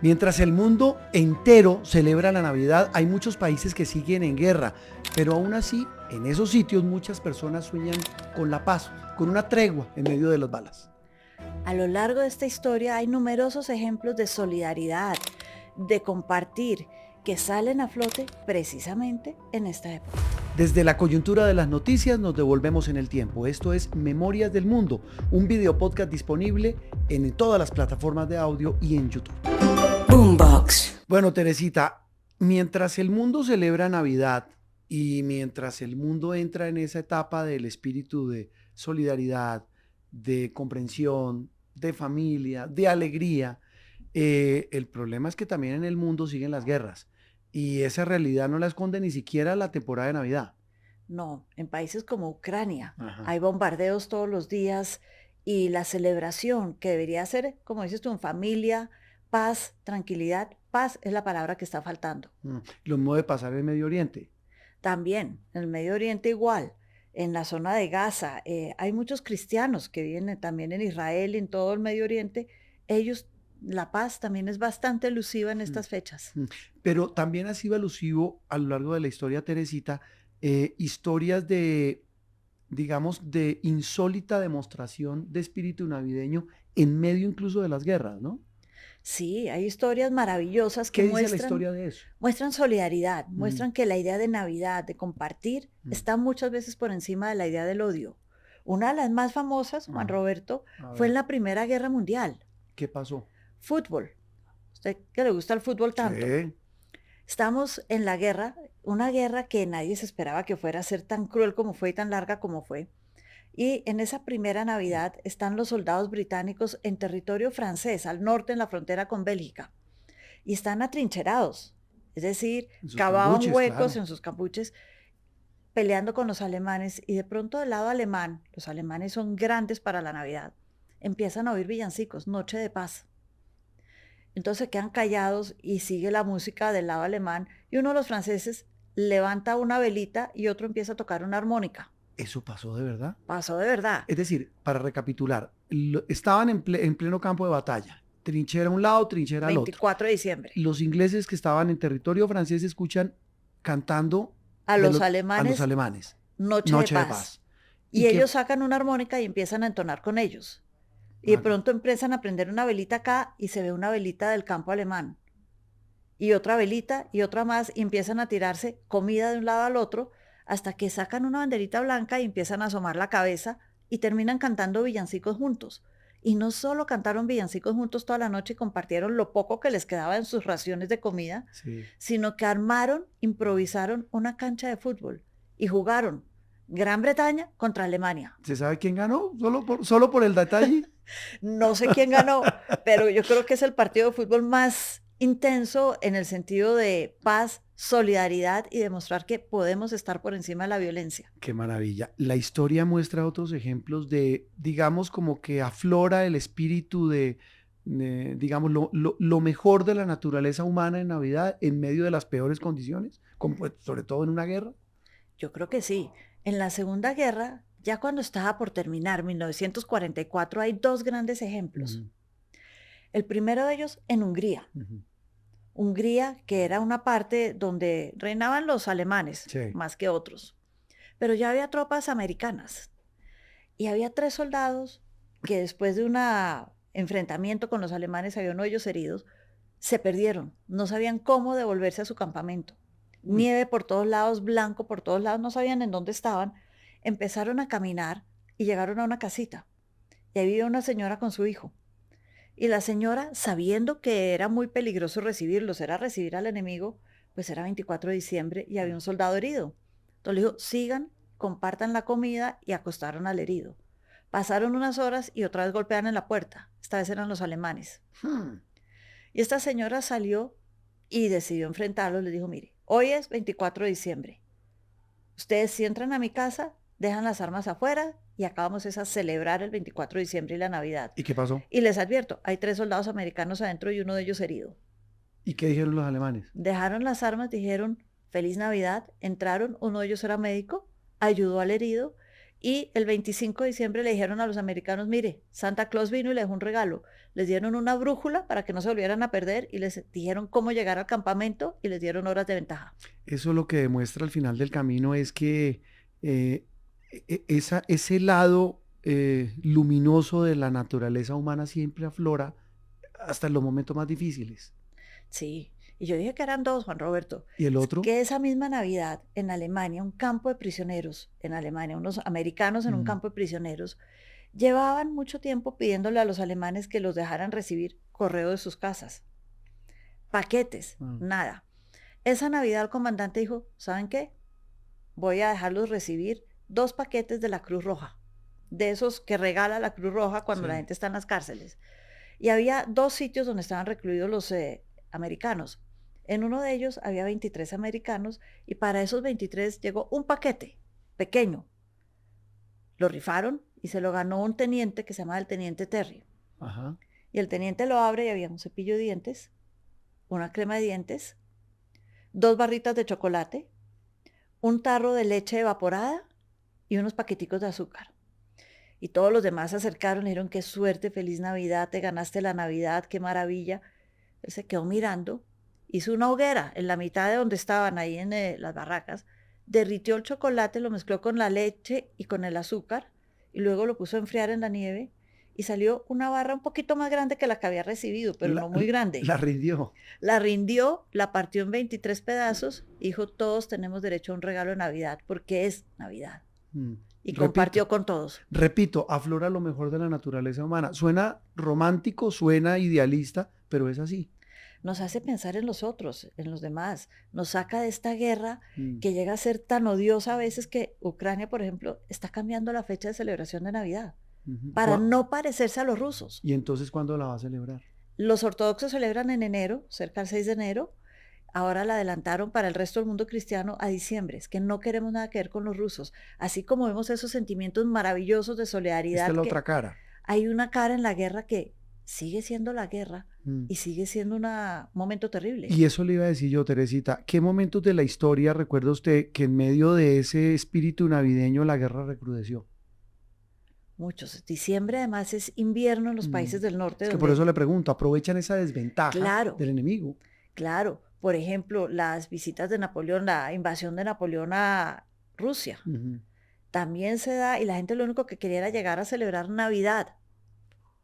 Mientras el mundo entero celebra la Navidad, hay muchos países que siguen en guerra, pero aún así, en esos sitios muchas personas sueñan con la paz, con una tregua en medio de las balas. A lo largo de esta historia hay numerosos ejemplos de solidaridad, de compartir, que salen a flote precisamente en esta época. Desde la coyuntura de las noticias nos devolvemos en el tiempo. Esto es Memorias del Mundo, un video podcast disponible en todas las plataformas de audio y en YouTube. Boombox. Bueno, Teresita, mientras el mundo celebra Navidad y mientras el mundo entra en esa etapa del espíritu de solidaridad, de comprensión, de familia, de alegría, el problema es que también en el mundo siguen las guerras y esa realidad no la esconde ni siquiera la temporada de Navidad. No, en países como Ucrania Ajá. hay bombardeos todos los días y la celebración que debería ser, como dices tú, en familia, paz, tranquilidad. Paz es la palabra que está faltando. Lo mismo de pasar en Medio Oriente. También en el Medio Oriente igual, en la zona de Gaza, hay muchos cristianos que viven también en Israel y en todo el Medio Oriente. Ellos, la paz también es bastante elusiva en estas fechas. Pero también ha sido alusivo a lo largo de la historia, Teresita, historias de, digamos, de insólita demostración de espíritu navideño en medio incluso de las guerras, ¿no? Sí, hay historias maravillosas que ¿Qué dice la historia de eso? muestran solidaridad, Mm. muestran que la idea de Navidad, de compartir, está muchas veces por encima de la idea del odio. Una de las más famosas, Juan Ajá. Roberto, A fue en ver, la Primera Guerra Mundial. ¿qué pasó? Fútbol. Usted que le gusta el fútbol tanto. Sí. Estamos en la guerra, una guerra que nadie se esperaba que fuera a ser tan cruel como fue y tan larga como fue. Y en esa primera Navidad están los soldados británicos en territorio francés, al norte en la frontera con Bélgica, y están atrincherados, es decir, En sus cavaban cambuches, huecos claro. en sus capuches peleando con los alemanes y de pronto del lado alemán, los alemanes son grandes para la Navidad, empiezan a oír villancicos, Noche de Paz. Entonces se quedan callados y sigue la música del lado alemán y uno de los franceses levanta una velita y otro empieza a tocar una armónica. ¿Eso pasó de verdad? Pasó de verdad. Es decir, para recapitular, estaban en pleno campo de batalla, trinchera a un lado, trinchera al otro. 24 de diciembre. Los ingleses que estaban en territorio francés escuchan cantando A de los a los alemanes, alemanes, Noche Noche de de Paz. Paz. Y que, ellos sacan una armónica y empiezan a entonar con ellos. Y de pronto empiezan a prender una velita acá y se ve una velita del campo alemán. Y otra velita y otra más y empiezan a tirarse comida de un lado al otro hasta que sacan una banderita blanca y empiezan a asomar la cabeza y terminan cantando villancicos juntos. Y no solo cantaron villancicos juntos toda la noche y compartieron lo poco que les quedaba en sus raciones de comida, sí. sino que armaron, improvisaron una cancha de fútbol y jugaron Gran Bretaña contra Alemania. ¿Se sabe quién ganó? ¿Solo por el detalle? No sé quién ganó, pero yo creo que es el partido de fútbol más intenso en el sentido de paz, solidaridad y demostrar que podemos estar por encima de la violencia. Qué maravilla. La historia muestra otros ejemplos de, digamos, como que aflora el espíritu de digamos, lo mejor de la naturaleza humana en Navidad en medio de las peores condiciones, como, pues, sobre todo en una guerra. Yo creo que sí. En la Segunda Guerra, ya cuando estaba por terminar, 1944, hay dos grandes ejemplos. Ujú. El primero de ellos en Hungría. Ujú. Hungría, que era una parte donde reinaban los alemanes, Sí. más que otros. Pero ya había tropas americanas. Y había 3 soldados que después de un enfrentamiento con los alemanes, había uno de ellos heridos, se perdieron. No sabían cómo devolverse a su campamento. Nieve por todos lados, blanco por todos lados, no sabían en dónde estaban. Empezaron a caminar y llegaron a una casita. Y ahí vivía una señora con su hijo. Y la señora, sabiendo que era muy peligroso recibirlos, era recibir al enemigo, pues era 24 de diciembre y había un soldado herido. Entonces le dijo, sigan, compartan la comida y acostaron al herido. Pasaron unas horas y otra vez golpearon en la puerta. Esta vez eran los alemanes. Y esta señora salió y decidió enfrentarlos. Les dijo, mire, hoy es 24 de diciembre. Ustedes si entran a mi casa, dejan las armas afuera y acabamos a celebrar el 24 de diciembre y la Navidad. ¿Y qué pasó? Y les advierto, hay 3 soldados americanos adentro y uno de ellos herido. ¿Y qué dijeron los alemanes? Dejaron las armas, dijeron, feliz Navidad, entraron, uno de ellos era médico, ayudó al herido Y el 25 de diciembre le dijeron a los americanos, mire, Santa Claus vino y les dejó un regalo. Les dieron una brújula para que no se volvieran a perder y les dijeron cómo llegar al campamento y les dieron horas de ventaja. Eso lo que demuestra al final del camino es que ese lado luminoso de la naturaleza humana siempre aflora hasta en los momentos más difíciles. Sí, y yo dije que eran dos, Juan Roberto. ¿Y el otro? Que esa misma Navidad en Alemania, un campo de prisioneros en Alemania, unos americanos en un campo de prisioneros, llevaban mucho tiempo pidiéndole a los alemanes que los dejaran recibir correo de sus casas. Paquetes, nada. Esa Navidad el comandante dijo, ¿saben qué? Voy a dejarlos recibir 2 paquetes de la Cruz Roja, de esos que regala la Cruz Roja cuando la gente está en las cárceles. Y había 2 sitios donde estaban recluidos los americanos. En uno de ellos había 23 americanos y para esos 23 llegó un paquete pequeño. Lo rifaron y se lo ganó un teniente que se llama el teniente Terry. Ajá. Y el teniente lo abre y había un cepillo de dientes, una crema de dientes, 2 barritas de chocolate, un tarro de leche evaporada y unos paqueticos de azúcar. Y todos los demás se acercaron y dijeron, qué suerte, feliz Navidad, te ganaste la Navidad, qué maravilla. Él se quedó mirando, hizo una hoguera en la mitad de donde estaban, ahí en las barracas, derritió el chocolate, lo mezcló con la leche y con el azúcar, y luego lo puso a enfriar en la nieve, y salió una barra un poquito más grande que la que había recibido, pero no muy grande. La rindió. La rindió, la partió en 23 pedazos, y dijo, todos tenemos derecho a un regalo de Navidad, porque es Navidad. Y compartió con todos. Repito, aflora lo mejor de la naturaleza humana. Suena romántico, suena idealista, pero es así. Nos hace pensar en los otros, en los demás. Nos saca de esta guerra que llega a ser tan odiosa a veces que Ucrania, por ejemplo, está cambiando la fecha de celebración de Navidad para no parecerse a los rusos. ¿Y entonces cuándo la va a celebrar? Los ortodoxos celebran en enero, cerca del 6 de enero. Ahora la adelantaron para el resto del mundo cristiano a diciembre. Es que no queremos nada que ver con los rusos. Así como vemos esos sentimientos maravillosos de solidaridad. Esta es la otra cara. Hay una cara en la guerra que sigue siendo la guerra y sigue siendo un momento terrible. Y eso le iba a decir yo, Teresita. ¿Qué momentos de la historia recuerda usted que en medio de ese espíritu navideño la guerra recrudeció? Muchos. Diciembre además es invierno en los países del norte. Es que por eso le pregunto, ¿aprovechan esa desventaja del enemigo? Claro. Por ejemplo, las visitas de Napoleón, la invasión de Napoleón a Rusia, también se da, y la gente lo único que quería era llegar a celebrar Navidad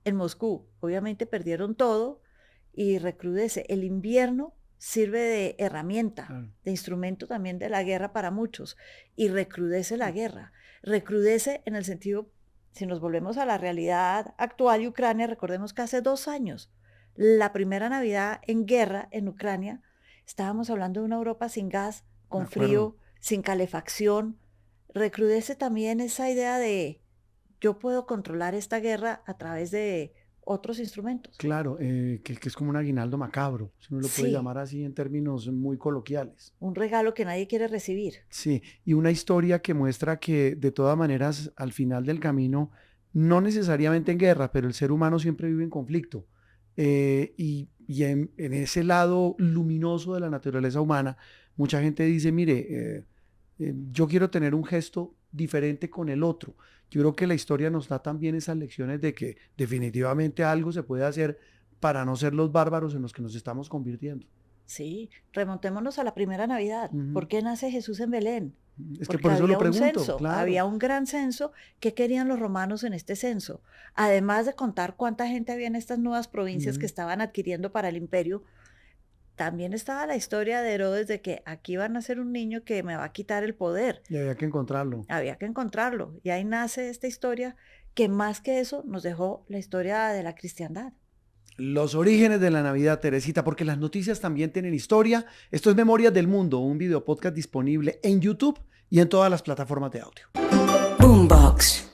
en Moscú. Obviamente perdieron todo y recrudece. El invierno sirve de herramienta, de instrumento también de la guerra para muchos, y recrudece la guerra. Recrudece en el sentido, si nos volvemos a la realidad actual de Ucrania, recordemos que hace 2 años, la primera Navidad en guerra en Ucrania, estábamos hablando de una Europa sin gas, con frío, sin calefacción. Recrudece también esa idea de yo puedo controlar esta guerra a través de otros instrumentos. Claro, que es como un aguinaldo macabro, si uno lo puede llamar así en términos muy coloquiales. Un regalo que nadie quiere recibir. Sí, y una historia que muestra que de todas maneras al final del camino, no necesariamente en guerra, pero el ser humano siempre vive en conflicto. Y en ese lado luminoso de la naturaleza humana, mucha gente dice, mire, yo quiero tener un gesto diferente con el otro. Yo creo que la historia nos da también esas lecciones de que definitivamente algo se puede hacer para no ser los bárbaros en los que nos estamos convirtiendo. Sí, remontémonos a la primera Navidad. ¿Por qué nace Jesús en Belén? Es que por eso lo pregunto. Claro. Había un gran censo. ¿Qué querían los romanos en este censo? Además de contar cuánta gente había en estas nuevas provincias que estaban adquiriendo para el imperio, también estaba la historia de Herodes de que aquí va a nacer un niño que me va a quitar el poder. Y había que encontrarlo. Había que encontrarlo. Y ahí nace esta historia que más que eso nos dejó la historia de la cristiandad. Los orígenes de la Navidad, Teresita, porque las noticias también tienen historia. Esto es Memorias del Mundo, un video podcast disponible en YouTube y en todas las plataformas de audio. Boombox.